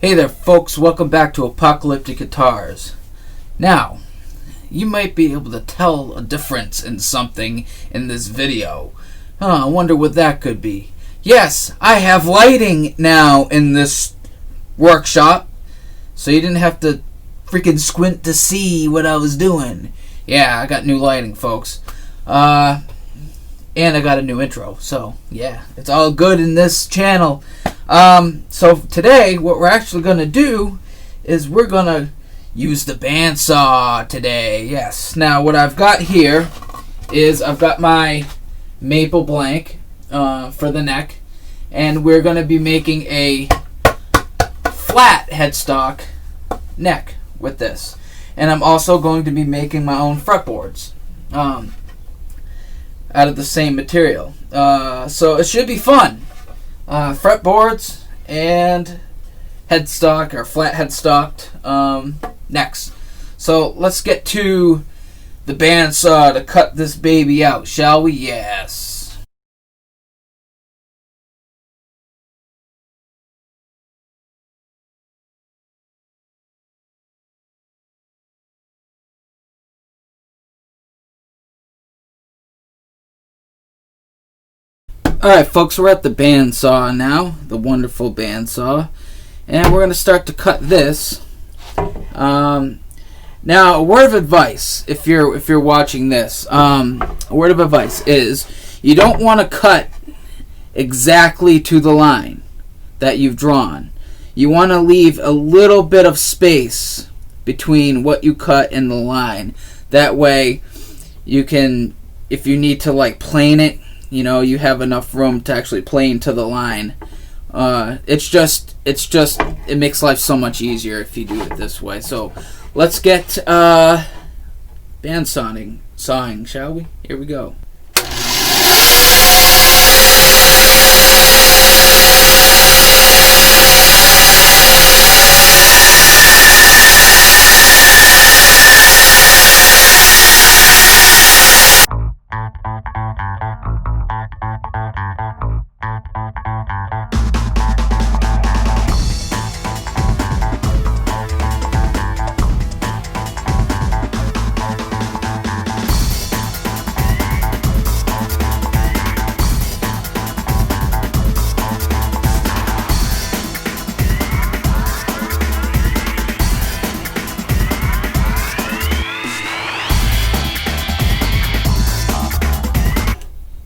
Hey there folks, welcome back to Apocalyptic Guitars. Now, you might be able to tell a difference in something in this video. I wonder what that could be. Yes, I have lighting now in this workshop, so you didn't have to freaking squint to see what I was doing. Yeah, I got new lighting, folks. And I got a new intro, so yeah, it's all good in this channel. So today, what we're actually going to do is we're going to use the bandsaw today. Yes. Now, what I've got here is I've got my maple blank for the neck, and we're going to be making a flat headstock neck with this. And I'm also going to be making my own fretboards out of the same material. So it should be fun. Fretboards and headstock or flat headstocked necks. So let's get to the bandsaw to cut this baby out, shall we? Yes. Alright folks, we're at the bandsaw now, the wonderful bandsaw, and we're going to start to cut this. Now, a word of advice, if you're watching this, a word of advice is you don't want to cut exactly to the line that you've drawn. You want to leave a little bit of space between what you cut and the line. That way, you can, if you need to like plane it, you know, you have enough room to actually plane to the line. It makes life so much easier if you do it this way. So let's get bandsawing, shall we? Here we go.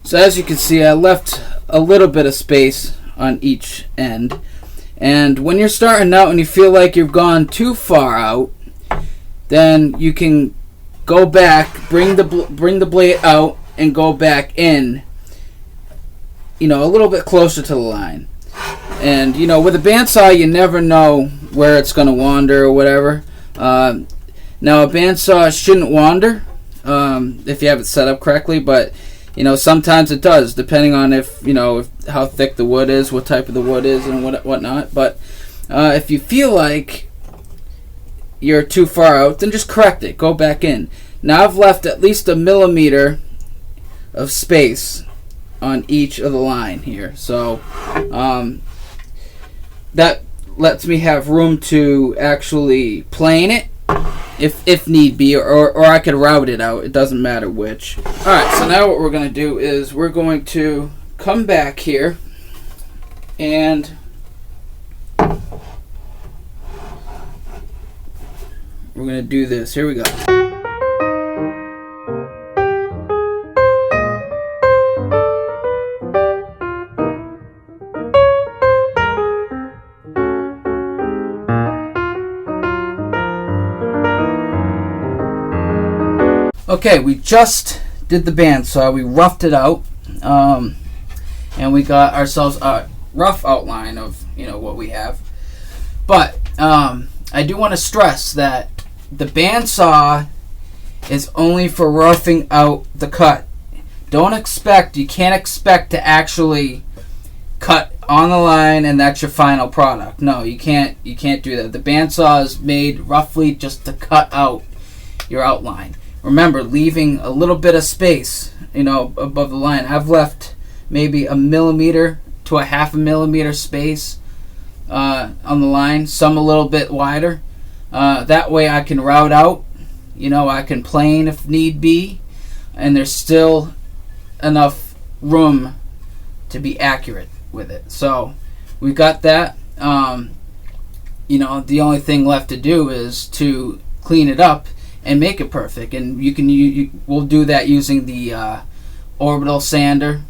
So as you can see, I left a little bit of space on each end. And when you're starting out and you feel like you've gone too far out, then you can go back, bring the blade out, and go back in, you know, a little bit closer to the line. And, you know, with a bandsaw, you never know where it's going to wander or whatever. Now, a bandsaw shouldn't wander if you have it set up correctly, but you know, sometimes it does, depending on how thick the wood is, what type of the wood is, and whatnot. But if you feel like you're too far out, then just correct it. Go back in. Now I've left at least 1 millimeter of space on each of the line here, so that lets me have room to actually plane it. If need be, or I could route it out. It doesn't matter which. Alright, so now what we're going to do is we're going to come back here and we're going to do this. Here we go. Okay, we just did the bandsaw. We roughed it out, and we got ourselves a rough outline of what we have. But I do want to stress that the bandsaw is only for roughing out the cut. You can't expect to actually cut on the line and that's your final product. No, you can't do that. The bandsaw is made roughly just to cut out your outline. Remember, leaving a little bit of space, above the line. I've left maybe 1 millimeter to a 0.5 millimeter space on the line, some a little bit wider. That way I can route out, I can plane if need be, and there's still enough room to be accurate with it. So we've got that. The only thing left to do is to clean it up and make it perfect. And we'll do that using the orbital sander,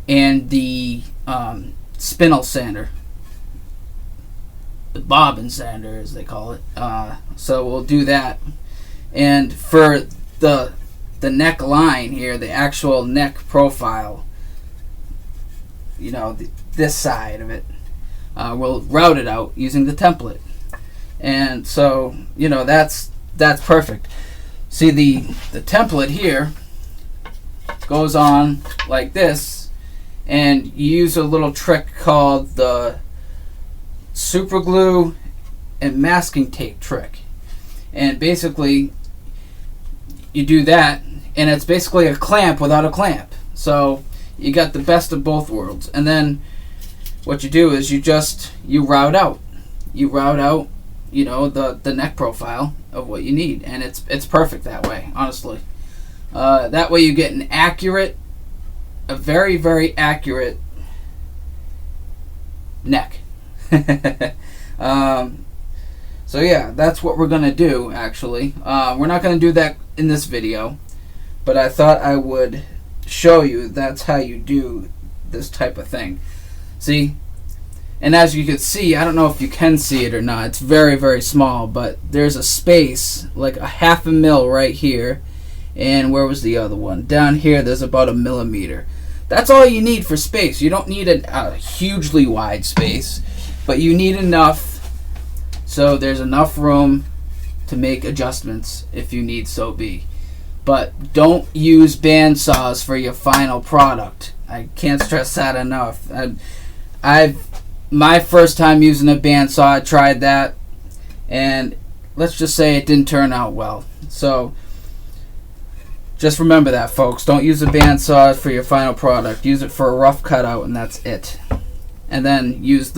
and the spindle sander, the bobbin sander as they call it. So we'll do that. And for the neck line here, the actual neck profile, this side of it, we'll route it out using the template. And so that's perfect. See, the template here goes on like this, and you use a little trick called the super glue and masking tape trick. And basically you do that, and it's basically a clamp without a clamp. So you got the best of both worlds. And then what you do is you route out the neck profile of what you need, and it's perfect that way, honestly. That way you get a very, very accurate neck. So yeah, that's what we're gonna do. Actually, we're not gonna do that in this video, but I thought I would show you that's how you do this type of thing. See, and as you can see, I don't know if you can see it or not, it's very, very small, but there's a space like a 1/2 mil right here. And where was the other one? Down here there's about 1 millimeter. That's all you need for space. You don't need a hugely wide space, but you need enough so there's enough room to make adjustments if you need so be. But don't use bandsaws for your final product. I can't stress that enough. My first time using a bandsaw, I tried that, and let's just say it didn't turn out well. So just remember that, folks. Don't use a bandsaw for your final product. Use it for a rough cutout, and that's it. And then use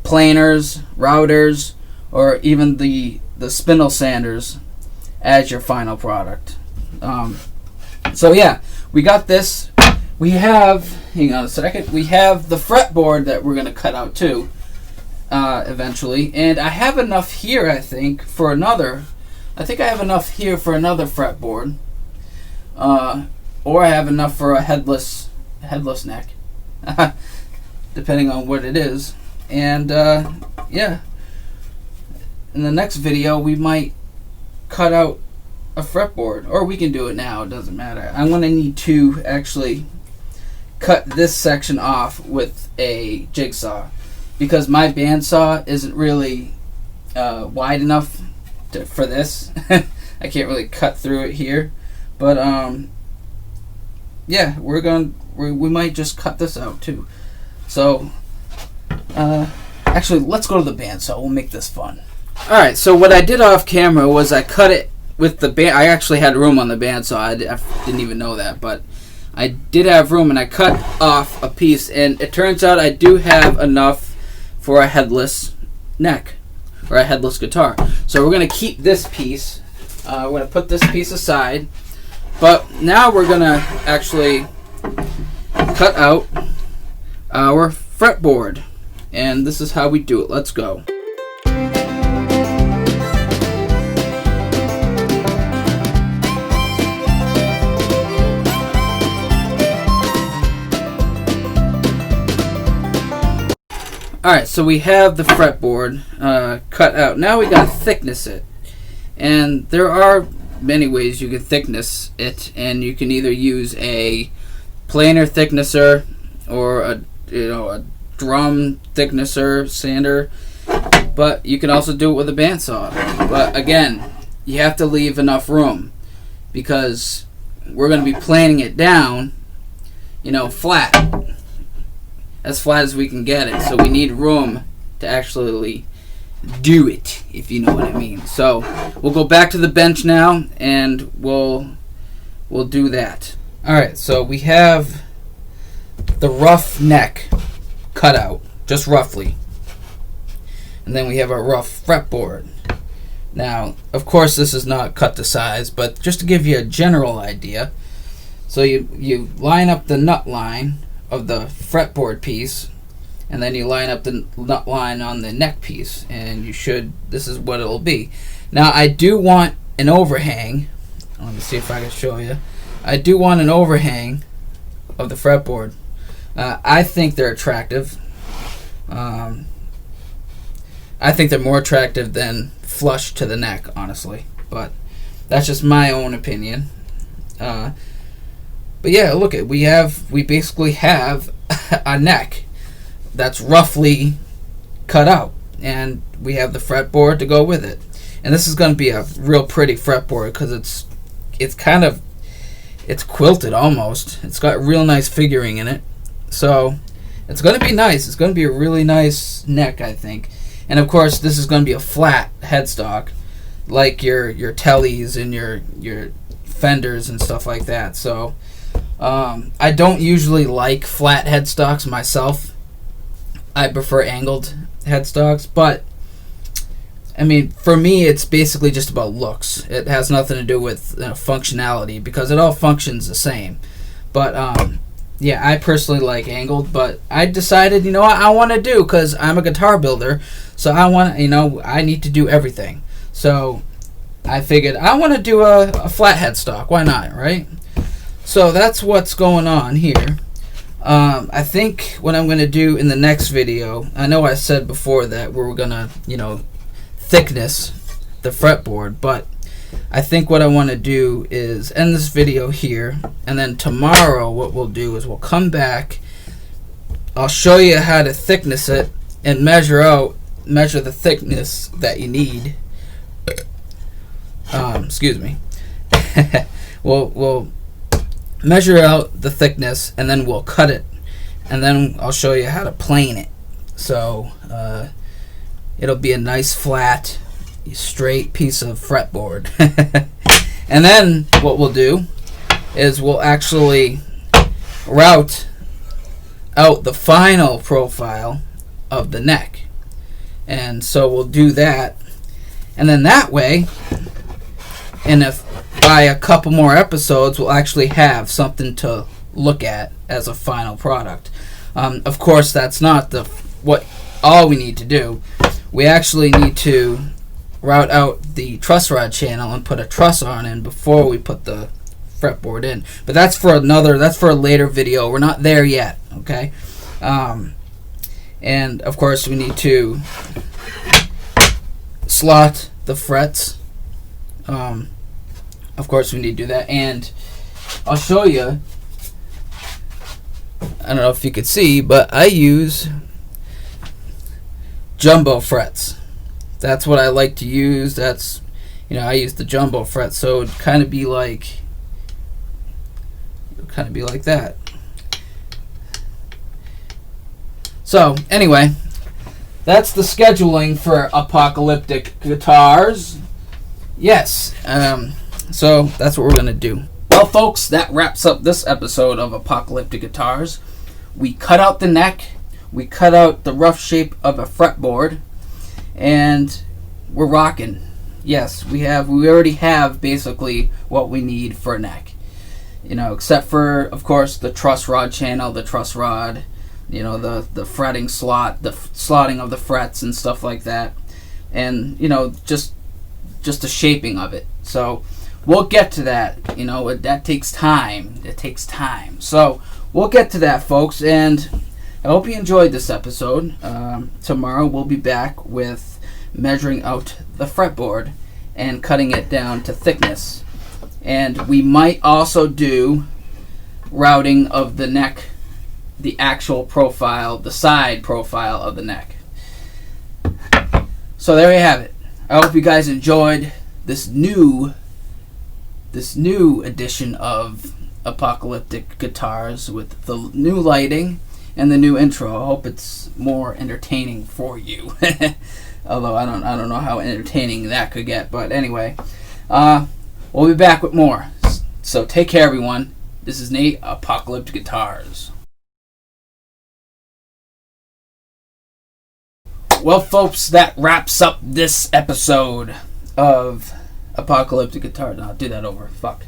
planers, routers, or even the spindle sanders as your final product. So yeah, we got this. We have, hang on a second, we have the fretboard that we're going to cut out too, eventually. And I have enough here, I think, for another. I think I have enough here for another fretboard, or I have enough for a headless neck, depending on what it is. And yeah, in the next video we might cut out a fretboard, or we can do it now. It doesn't matter. I'm going to need to actually cut this section off with a jigsaw because my bandsaw isn't really wide enough for this. I can't really cut through it here, but yeah, we might just cut this out too. So actually, let's go to the bandsaw. We'll make this fun. All right. So what I did off camera was I cut it with the band. I actually had room on the bandsaw. I didn't even know that, but I did have room, and I cut off a piece, and it turns out I do have enough for a headless neck, or a headless guitar. So we're going to keep this piece. We're going to put this piece aside. But now we're going to actually cut out our fretboard. And this is how we do it. Let's go. Alright, so we have the fretboard cut out. Now we gotta thickness it. And there are many ways you can thickness it, and you can either use a planer thicknesser or a drum thicknesser, sander, but you can also do it with a bandsaw. But again, you have to leave enough room because we're going to be planing it down, flat. As flat as we can get it. So we need room to actually do it, if you know what I mean. So we'll go back to the bench now, and we'll do that. Alright, so we have the rough neck cut out, just roughly. And then we have our rough fretboard. Now, of course, this is not cut to size, but just to give you a general idea. So you line up the nut line of the fretboard piece, and then you line up the nut line on the neck piece, and this is what it'll be. Now, I do want an overhang. Let me see if I can show you. I do want an overhang of the fretboard. I think they're attractive. I think they're more attractive than flush to the neck, honestly. But that's just my own opinion. But yeah, look at we basically have a neck that's roughly cut out, and we have the fretboard to go with it. And this is going to be a real pretty fretboard because it's quilted almost. It's got real nice figuring in it, so it's going to be nice. It's going to be a really nice neck, I think. And of course, this is going to be a flat headstock, like your tellies and your fenders and stuff like that. So I don't usually like flat headstocks myself. I prefer angled headstocks, but I mean, for me, it's basically just about looks. It has nothing to do with functionality, because it all functions the same. But yeah, I personally like angled, but I decided, you know what, I want to do, because I'm a guitar builder, so I need to do everything. So I figured I want to do a flat headstock. Why not, right? So that's what's going on here. I think what I'm going to do in the next video, I know I said before that we're going to, thickness the fretboard, but I think what I want to do is end this video here, and then tomorrow what we'll do is we'll come back, I'll show you how to thickness it and measure the thickness that you need. Excuse me. we'll measure out the thickness, and then we'll cut it, and then I'll show you how to plane it. So it'll be a nice flat straight piece of fretboard. And then what we'll do is we'll actually route out the final profile of the neck, and so we'll do that, and then that way, and if by a couple more episodes we'll actually have something to look at as a final product. Of course, that's not all we need to do. We actually need to route out the truss rod channel and put a truss on in before we put the fretboard in. But that's for a later video. We're not there yet, okay? And of course we need to slot the frets. Of course we need to do that, and I'll show you. I don't know if you could see, but I use jumbo frets. That's what I like to use. That's, I use the jumbo frets, so it'd kind of be like that. So anyway, that's the scheduling for Apocalyptic Guitars. Yes. So that's what we're gonna do. Well, folks, that wraps up this episode of Apocalyptic Guitars. We cut out the neck, we cut out the rough shape of a fretboard, and we're rocking. Yes, we already have basically what we need for a neck. Except for, of course, the truss rod channel, the truss rod, the fretting slot, the slotting of the frets and stuff like that, and just the shaping of it. So we'll get to that. That takes time. It takes time. So we'll get to that, folks, and I hope you enjoyed this episode. Tomorrow we'll be back with measuring out the fretboard and cutting it down to thickness. And we might also do routing of the neck, the actual profile, the side profile of the neck. So there you have it. I hope you guys enjoyed this new edition of Apocalyptic Guitars with the new lighting and the new intro. I hope it's more entertaining for you. Although I don't know how entertaining that could get, but anyway, we'll be back with more. So take care, everyone. This is Nate, Apocalyptic Guitars. Well, folks, that wraps up this episode of Apocalyptic Guitar. No, do that over. Fuck.